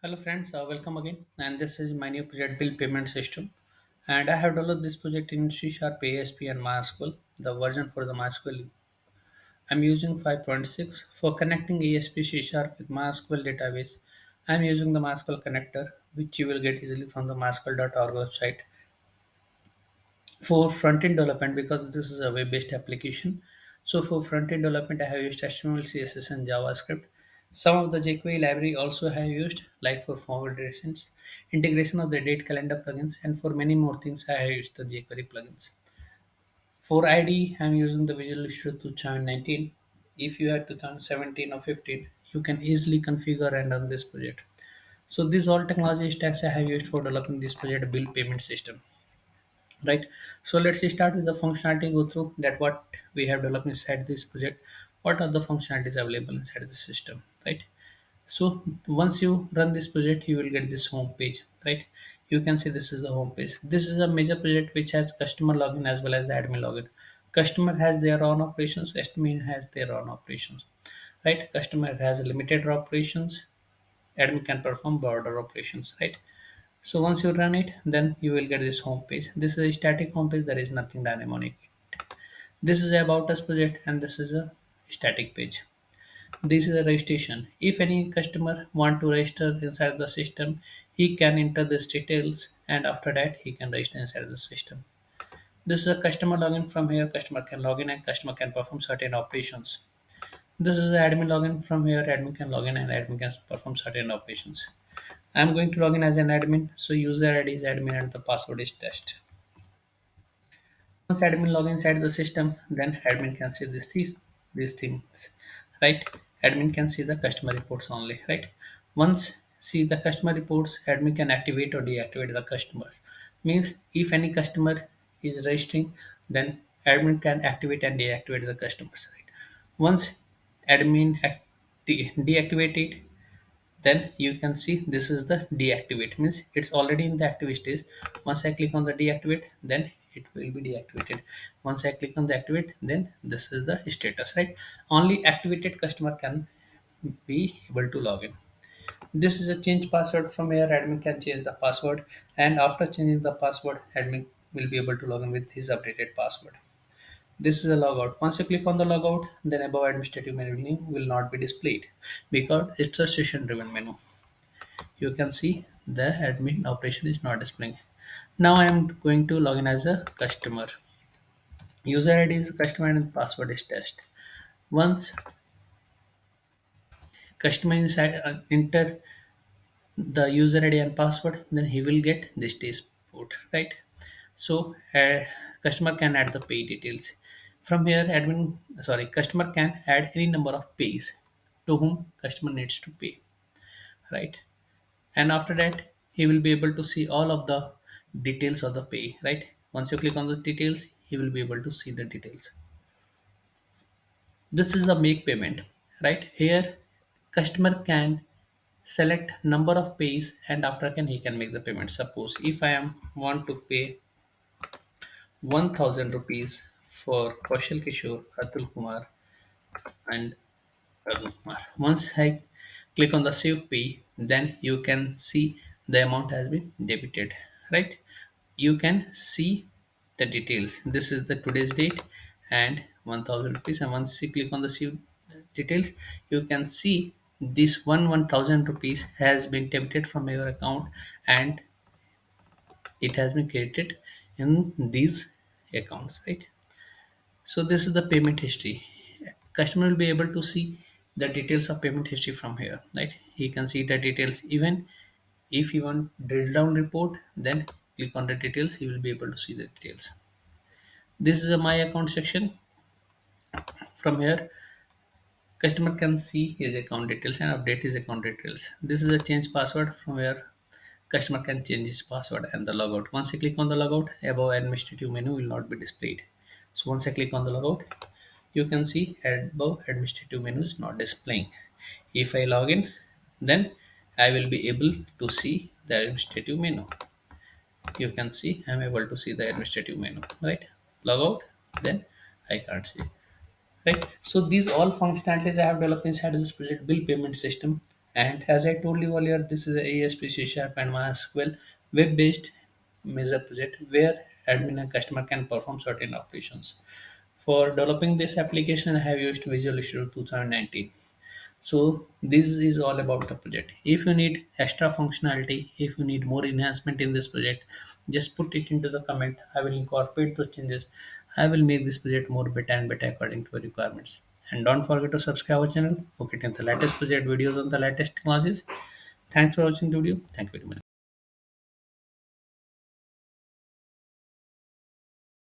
Hello friends, welcome again. And this is my new project bill payment system. And I have developed this project in C Sharp, ASP, and MySQL. The version for the MySQL I'm using 5.6 for connecting ASP C Sharp with MySQL database. I'm using the MySQL connector, which you will get easily from the mysql.org website. For front-end development, because this is a web-based application, so for front-end development I have used HTML, CSS, and JavaScript. Some of the jQuery library also I have used, like for forward relations, integration of the date calendar plugins, and for many more things I have used the jQuery plugins. For ID I'm using the Visual Studio 2019. If you had 2017 or 15, you can easily configure and run this project. So these all technology stacks I have used for developing this project bill payment system, right? So let's start with the functionality, go through that what we have developed inside this project, what are the functionalities available inside the system, right? So once you run this project, you will get this home page, right? You can see this is the home page. This is a major project which has customer login as well as the admin login. Customer has their own operations, admin has their own operations, right? Customer has limited operations, admin can perform broader operations, right? So once you run it, then you will get this home page. This is a static home page. There is nothing dynamic. This is a about us project, and this is a static page. This is a registration. If any customer want to register inside the system, he can enter these details, and after that he can register inside the system. This is a customer login. From here, customer can log in and customer can perform certain operations. This is the admin login. From here, admin can log in and admin can perform certain operations. I'm going to log in as an admin, so user ID is admin and the password is test. Once admin log inside the system, then admin can see these things, right? Admin can see the customer reports only, right? Once see the customer reports, admin can activate or deactivate the customers. Means if any customer is registering, then admin can activate and deactivate the customers, right? Once admin deactivate it, then you can see this is the deactivate, means it's already in the active stage. Once I click on the deactivate, then it will be deactivated. Once I click on the activate, then this is the status, right? Only activated customer can be able to log in. This is a change password. From here admin can change the password, and after changing the password, admin will be able to log in with his updated password. This is a logout. Once you click on the logout, then above administrative menu will not be displayed because it's a session driven menu. You can see the admin operation is not displaying. Now I am going to log in as a customer. User ID is customer and password is test. Once customer inside enter the user ID and password, then he will get this dashboard, right? So customer can add the pay details. From here, customer can add any number of pays to whom customer needs to pay, right? And after that he will be able to see all of the details of the pay, right? Once you click on the details, he will be able to see the details. This is the make payment, right? Here customer can select number of pays, and after can he can make the payment. Suppose if I am want to pay 1000 rupees for Kaushal Kishore, Atul Kumar, and Arun Kumar. Once I click on the save pay, then you can see the amount has been debited, right? You can see the details. This is the today's date and 1000 rupees. And once you click on the save details, you can see this 1000 rupees has been debited from your account, and it has been credited in these accounts, right? So this is the payment history. Customer will be able to see the details of payment history from here, right? He can see the details. Even if you want drill down report, then click on the details, he will be able to see the details. This is a my account section. From here, customer can see his account details and update his account details. This is a change password. From where customer can change his password and the logout. Once I click on the logout, above administrative menu will not be displayed. So once I click on the logout, you can see above administrative menu is not displaying. If I log in, then I will be able to see the administrative menu. You can see I'm able to see the administrative menu, right? Logout, then I can't see, right? So these all functionalities I have developed inside this project bill payment system, And as I told you earlier, this is a ASP C Sharp and MySQL web-based Measure project where admin and customer can perform certain operations. For developing this application, I have used Visual Studio 2019. So this is all about the project. If you need extra functionality, if you need more enhancement in this project, just put it into the comment. I will incorporate those changes. I will make this project more better and better according to your requirements. And don't forget to subscribe our channel for getting the latest project videos on the latest technologies. Thanks for watching the video. Thank you very much.